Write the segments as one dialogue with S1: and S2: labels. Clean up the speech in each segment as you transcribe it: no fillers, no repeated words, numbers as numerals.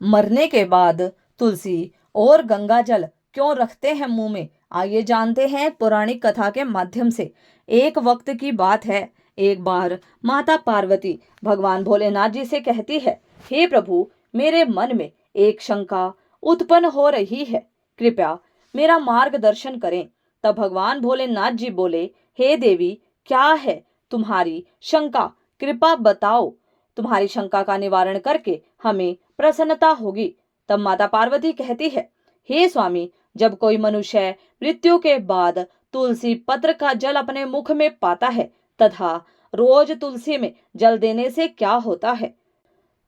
S1: मरने के बाद तुलसी और गंगा जल क्यों रखते हैं मुंह में? आइए जानते हैं एक पौराणिक कथा के माध्यम से। एक वक्त की बात है, एक बार माता पार्वती भगवान भोलेनाथ जी से कहती है, हे प्रभु, मेरे मन में एक शंका उत्पन्न हो रही है, कृपया मेरा मार्गदर्शन करें। तब भगवान भोलेनाथ जी बोले, हे देवी, क्या है तुम्हारी शंका? कृपा बताओ, तुम्हारी शंका का निवारण करके हमें प्रसन्नता होगी। तब माता पार्वती कहती है, हे स्वामी, जब कोई मनुष्य मृत्यु के बाद तुलसी पत्र का जल अपने मुख में पाता है तथा रोज तुलसी में जल देने से क्या होता है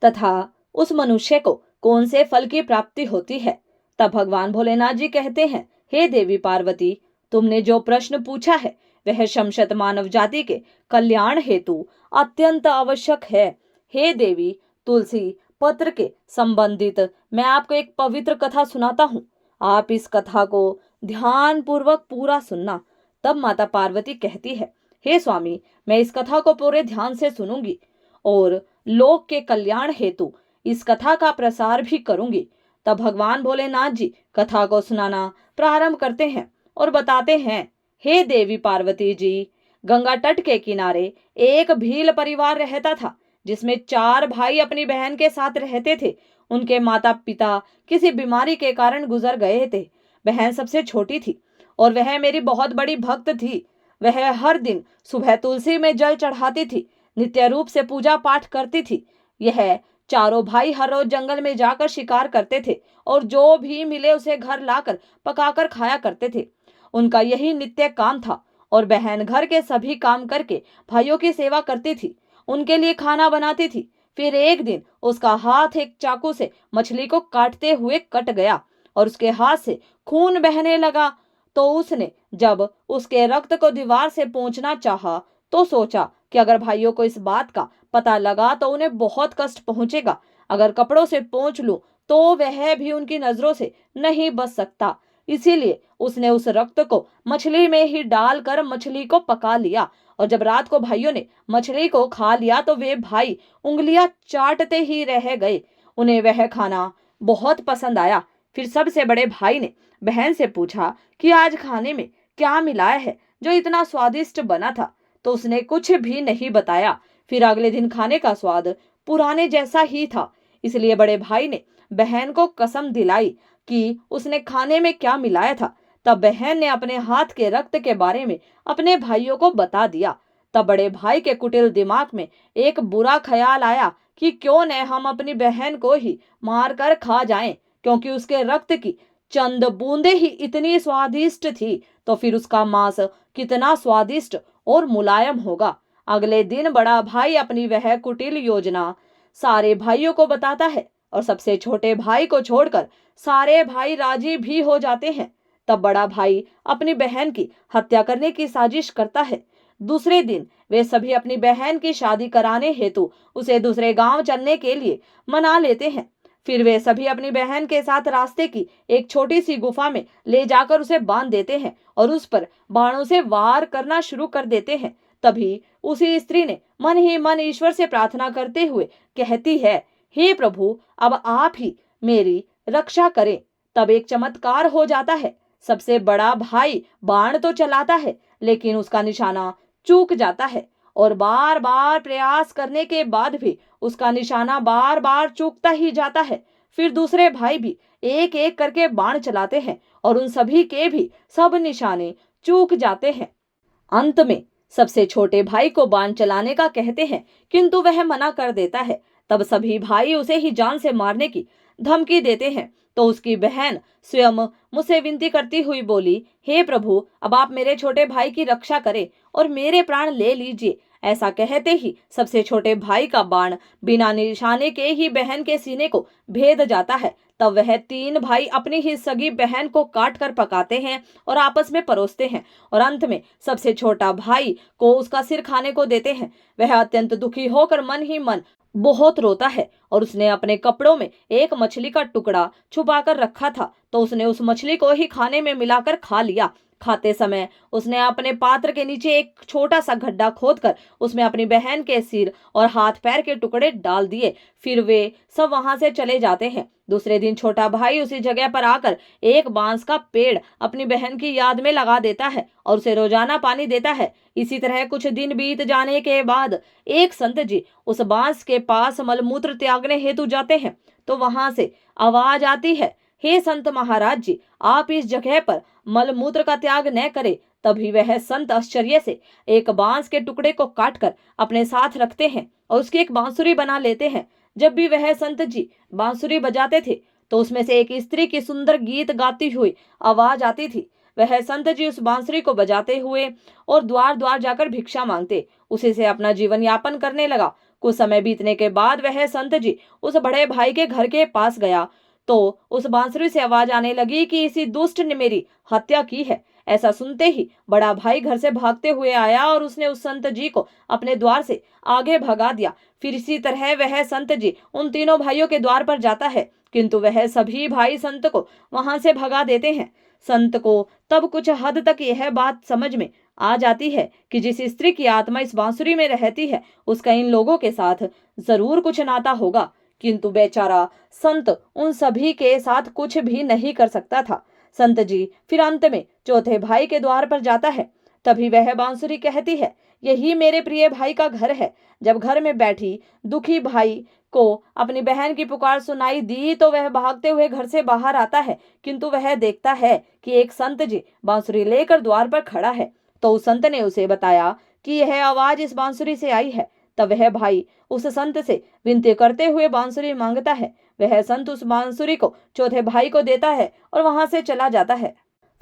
S1: तथा उस मनुष्य को कौन से फल की प्राप्ति होती है? तब भगवान भोलेनाथ जी कहते हैं, हे देवी पार्वती, तुमने जो प्रश्न पूछा है वह शमशत मानव जाति के कल्याण हेतु अत्यंत आवश्यक है। हे देवी, तुलसी पत्र के संबंधित मैं आपको एक पवित्र कथा सुनाता हूँ। आप इस कथा को ध्यान पूर्वक पूरा सुनना। तब माता पार्वती कहती है, हे स्वामी, मैं इस कथा को पूरे ध्यान से सुनूंगी और लोक के कल्याण हेतु इस कथा का प्रसार भी करूंगी। तब भगवान भोलेनाथ जी कथा को सुनाना प्रारंभ करते हैं और बताते हैं, हे देवी पार्वती जी, गंगा तट के किनारे एक भील परिवार रहता था जिसमें 4 भाई अपनी बहन के साथ रहते थे। उनके माता पिता किसी बीमारी के कारण गुजर गए थे। बहन सबसे छोटी थी और वह मेरी बहुत बड़ी भक्त थी। वह हर दिन सुबह तुलसी में जल चढ़ाती थी, नित्य रूप से पूजा पाठ करती थी। यह चारों भाई हर रोज जंगल में जाकर शिकार करते थे और जो भी मिले उसे घर लाकर पकाकर खाया करते थे। उनका यही नित्य काम था और बहन घर के सभी काम करके भाइयों की सेवा करती थी, उनके लिए खाना बनाती थी। फिर एक दिन उसका हाथ एक चाकू से मछली को काटते हुए कट गया और उसके हाथ से खून बहने लगा। तो उसने जब उसके रक्त को दीवार से पोंछना चाहा तो सोचा कि अगर भाइयों को इस बात का पता लगा तो उन्हें बहुत कष्ट पहुंचेगा। अगर कपड़ों से पोंछ लूं तो वह भी उनकी नजरों से नहीं बच सकता। इसीलिए उसने उस रक्त को मछली में ही डालकर मछली को पका लिया और जब रात को भाइयों ने मछली को खा लिया तो वे भाई उंगलियां चाटते ही रह गए। उन्हें वह खाना बहुत पसंद आया। फिर सबसे बड़े भाई ने बहन से पूछा कि आज खाने में क्या मिलाया है जो इतना स्वादिष्ट बना था? तो उसने कुछ भी नहीं बताया। फिर अगले दिन खाने का स्वाद पुराने जैसा ही था। इसलिए बड़े भाई ने बहन को कसम दिलाई कि उसने खाने में क्या मिलाया था। तब बहन ने अपने हाथ के रक्त के बारे में अपने भाइयों को बता दिया। तब बड़े भाई के कुटिल दिमाग में एक बुरा ख्याल आया कि क्यों न हम अपनी बहन को ही मारकर खा जाएं, क्योंकि उसके रक्त की चंद बूंदे ही इतनी स्वादिष्ट थी, तो फिर उसका मांस कितना स्वादिष्ट और मुलायम होगा। अगले दिन बड़ा भाई अपनी वह कुटिल योजना सारे भाइयों को बताता है और सबसे छोटे भाई को छोड़कर सारे भाई राजी भी हो जाते हैं। तब बड़ा भाई अपनी बहन की हत्या करने की साजिश करता है। दूसरे दिन वे सभी अपनी बहन की शादी कराने हेतु उसे दूसरे गांव चलने के लिए मना लेते हैं। फिर वे सभी अपनी बहन के साथ रास्ते की एक छोटी सी गुफा में ले जाकर उसे बांध देते हैं और उस पर बाणों से वार करना शुरू कर देते हैं। तभी उसी स्त्री ने मन ही मन ईश्वर से प्रार्थना करते हुए कहती है, हे प्रभु, अब आप ही मेरी रक्षा करें। तब एक चमत्कार हो जाता है। सबसे बड़ा भाई बाण तो चलाता है लेकिन उसका निशाना चूक जाता है और बार बार प्रयास करने के बाद भी उसका निशाना बार बार चूकता ही जाता है। फिर दूसरे भाई भी एक एक करके बाण चलाते हैं और उन सभी के भी सब निशाने चूक जाते हैं। अंत में सबसे छोटे भाई को बाण चलाने का कहते हैं किंतु वह मना कर देता है। तब सभी भाई उसे ही जान से मारने की धमकी देते हैं। तो उसकी बहन स्वयं मुझसे विनती करती हुई बोली, हे प्रभु, अब आप मेरे छोटे भाई की रक्षा करें और मेरे प्राण ले लीजिए। ऐसा कहते ही सबसे छोटे भाई का बाण बिना निशाने के ही बहन के सीने को भेद जाता है। तब वह 3 भाई अपनी ही सगी बहन को काट कर पकाते हैं और आपस में परोसते हैं और अंत में सबसे छोटा भाई को उसका सिर खाने को देते हैं। वह अत्यंत दुखी होकर मन ही मन बहुत रोता है और उसने अपने कपड़ों में एक मछली का टुकड़ा छुपा कर रखा था, तो उसने उस मछली को ही खाने में मिलाकर खा लिया। खाते समय उसने अपने पात्र के नीचे एक छोटा सा गड्ढा खोदकर उसमें अपनी बहन के सिर और हाथ पैर के टुकड़े डाल दिए। फिर वे सब वहां से चले जाते हैं। दूसरे दिन छोटा भाई उसी जगह पर आकर एक बांस का पेड़ अपनी बहन की याद में लगा देता है और उसे रोजाना पानी देता है। इसी तरह कुछ दिन बीत जाने के बाद एक संत जी उस बांस के पास मलमूत्र त्यागने हेतु जाते हैं, तो वहां से आवाज आती है, हे संत महाराज जी, आप इस जगह पर मलमूत्र का त्याग न करें। तभी वह संत आश्चर्य से एक बांस के टुकड़े को काटकर अपने साथ रखते हैं और उसकी एक बांसुरी बना लेते हैं। जब भी वह संत जी बांसुरी बजाते थे तो उसमें से एक स्त्री की सुंदर गीत गाती हुई आवाज आती थी। वह संत जी उस बांसुरी को बजाते हुए और द्वार द्वार जाकर भिक्षा मांगते, उसी से अपना जीवन यापन करने लगा। कुछ समय बीतने के बाद वह संत जी उस बड़े भाई के घर के पास गया तो उस बांसुरी से आवाज आने लगी कि इसी दुष्ट ने मेरी हत्या की है। ऐसा सुनते ही बड़ा भाई घर से भागते हुए आया और उसने उस संत जी को अपने द्वार से आगे भगा दिया। फिर इसी तरह वह संत जी उन तीनों भाइयों के द्वार पर जाता है, किंतु वह सभी भाई संत को वहां से भगा देते हैं। संत को तब कुछ हद तक यह बात समझ में आ जाती है कि जिस स्त्री की आत्मा इस बांसुरी में रहती है उसका इन लोगों के साथ जरूर कुछ नाता होगा, किंतु बेचारा संत उन सभी के साथ कुछ भी नहीं कर सकता था। संत जी फिर अंत में चौथे भाई के द्वार पर जाता है। तभी वह बांसुरी कहती है, यही मेरे प्रिय भाई का घर है। जब घर में बैठी दुखी भाई को अपनी बहन की पुकार सुनाई दी तो वह भागते हुए घर से बाहर आता है, किंतु वह देखता है कि एक संत जी बांसुरी लेकर द्वार पर खड़ा है। तो उस संत ने उसे बताया कि यह आवाज इस बांसुरी से आई है। तब वह भाई उस संत से विनती करते हुए बांसुरी मांगता है। वह संत उस बांसुरी को चौथे भाई को देता है और वहां से चला जाता है।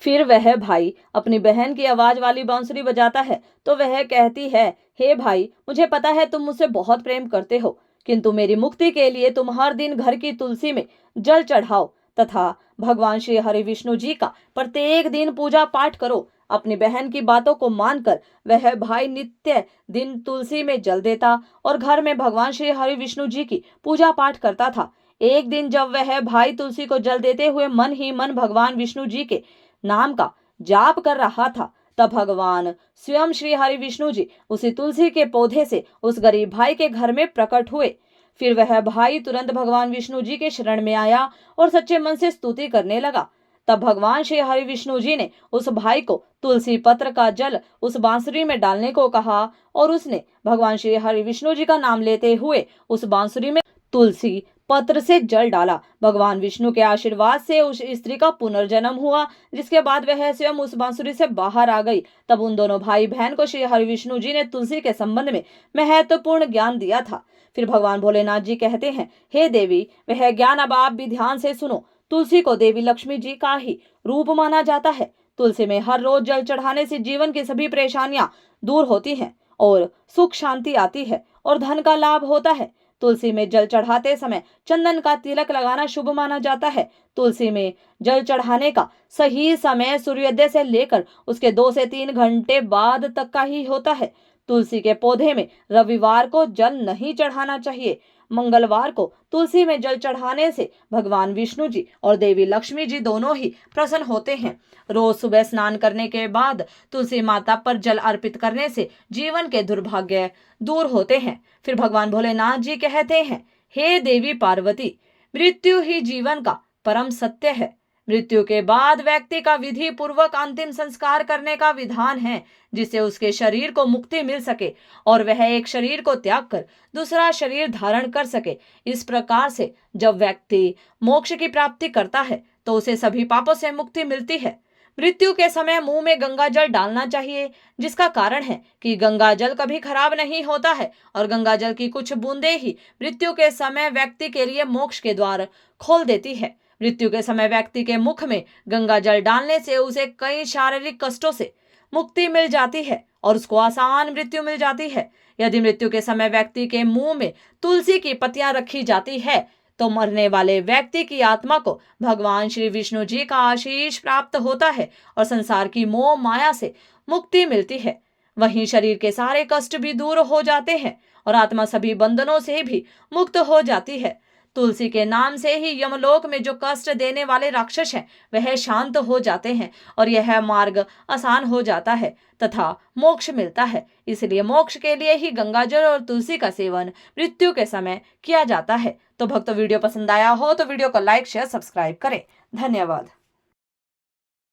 S1: फिर वह भाई अपनी बहन की आवाज वाली बांसुरी बजाता है तो वह कहती है, हे भाई, मुझे पता है तुम मुझसे बहुत प्रेम करते हो, किंतु मेरी मुक्ति के लिए तुम हर दिन घर की तुलसी में जल चढ़ाओ तथा भगवान श्री हरि विष्णु जी का प्रत्येक दिन पूजा पाठ करो। अपनी बहन की बातों को मानकर वह भाई नित्य दिन तुलसी में जल देता और घर में भगवान श्री हरि विष्णु जी की पूजा पाठ करता था। एक दिन जब वह भाई तुलसी को जल देते हुए मन ही मन भगवान विष्णु जी के नाम का जाप कर रहा था, तब भगवान स्वयं श्री हरि विष्णु जी उसी तुलसी के पौधे से उस गरीब भाई के घर में प्रकट हुए। फिर वह भाई तुरंत भगवान विष्णु जी के शरण में आया और सच्चे मन से स्तुति करने लगा। तब भगवान श्री हरि विष्णु जी ने उस भाई को तुलसी पत्र का जल उस बांसुरी में डालने को कहा और उसने भगवान श्री हरि विष्णु जी का नाम लेते हुए उस बांसुरी में तुलसी पत्र से जल डाला। भगवान विष्णु के आशीर्वाद से उस स्त्री का पुनर्जन्म हुआ, जिसके बाद वह स्वयं उस बांसुरी से बाहर आ गई। तब उन दोनों भाई बहन को श्री हरि विष्णु जी ने तुलसी के संबंध में महत्वपूर्ण ज्ञान दिया था। फिर भगवान भोलेनाथ जी कहते हैं, हे देवी, वह ज्ञान अब आप भी ध्यान से सुनो। तुलसी को देवी लक्ष्मी जी का ही रूप माना जाता है। तुलसी में हर रोज जल चढ़ाने से जीवन की सभी परेशानियां दूर होती हैं और सुख शांति आती है और धन का लाभ होता है। तुलसी में जल चढ़ाते समय चंदन का तिलक लगाना शुभ माना जाता है। तुलसी में जल चढ़ाने का सही समय सूर्योदय से लेकर उसके 2 से 3 घंटे बाद तक का ही होता है। तुलसी के पौधे में रविवार को जल नहीं चढ़ाना चाहिए। मंगलवार को तुलसी में जल चढ़ाने से भगवान विष्णु जी और देवी लक्ष्मी जी दोनों ही प्रसन्न होते हैं। रोज सुबह स्नान करने के बाद तुलसी माता पर जल अर्पित करने से जीवन के दुर्भाग्य दूर होते हैं। फिर भगवान भोलेनाथ जी कहते हैं, हे देवी पार्वती, मृत्यु ही जीवन का परम सत्य है। मृत्यु के बाद व्यक्ति का विधि पूर्वक अंतिम संस्कार करने का विधान है, जिससे उसके शरीर को मुक्ति मिल सके और वह एक शरीर को त्याग कर दूसरा शरीर धारण कर सके। इस प्रकार से जब व्यक्ति मोक्ष की प्राप्ति करता है तो उसे सभी पापों से मुक्ति मिलती है। मृत्यु के समय मुंह में गंगा जल डालना चाहिए, जिसका कारण है कि गंगा जल कभी खराब नहीं होता है और गंगा जल की कुछ बूंदें ही मृत्यु के समय व्यक्ति के लिए मोक्ष के द्वार खोल देती है। मृत्यु के समय व्यक्ति के मुख में गंगा जल डालने से उसे कई शारीरिक कष्टों से मुक्ति मिल जाती है और उसको आसान मृत्यु मिल जाती है। यदि मृत्यु के समय व्यक्ति के मुंह में तुलसी की पत्तियां रखी जाती है तो मरने वाले व्यक्ति की आत्मा को भगवान श्री विष्णु जी का आशीष प्राप्त होता है और संसार की मोह माया से मुक्ति मिलती है। वहीं शरीर के सारे कष्ट भी दूर हो जाते हैं और आत्मा सभी बंधनों से भी मुक्त हो जाती है। तुलसी के नाम से ही यमलोक में जो कष्ट देने वाले राक्षस हैं वह शांत हो जाते हैं और यह मार्ग आसान हो जाता है तथा मोक्ष मिलता है। इसलिए मोक्ष के लिए ही गंगाजल और तुलसी का सेवन मृत्यु के समय किया जाता है। तो भक्तों, वीडियो पसंद आया हो तो वीडियो को लाइक शेयर सब्सक्राइब करें। धन्यवाद।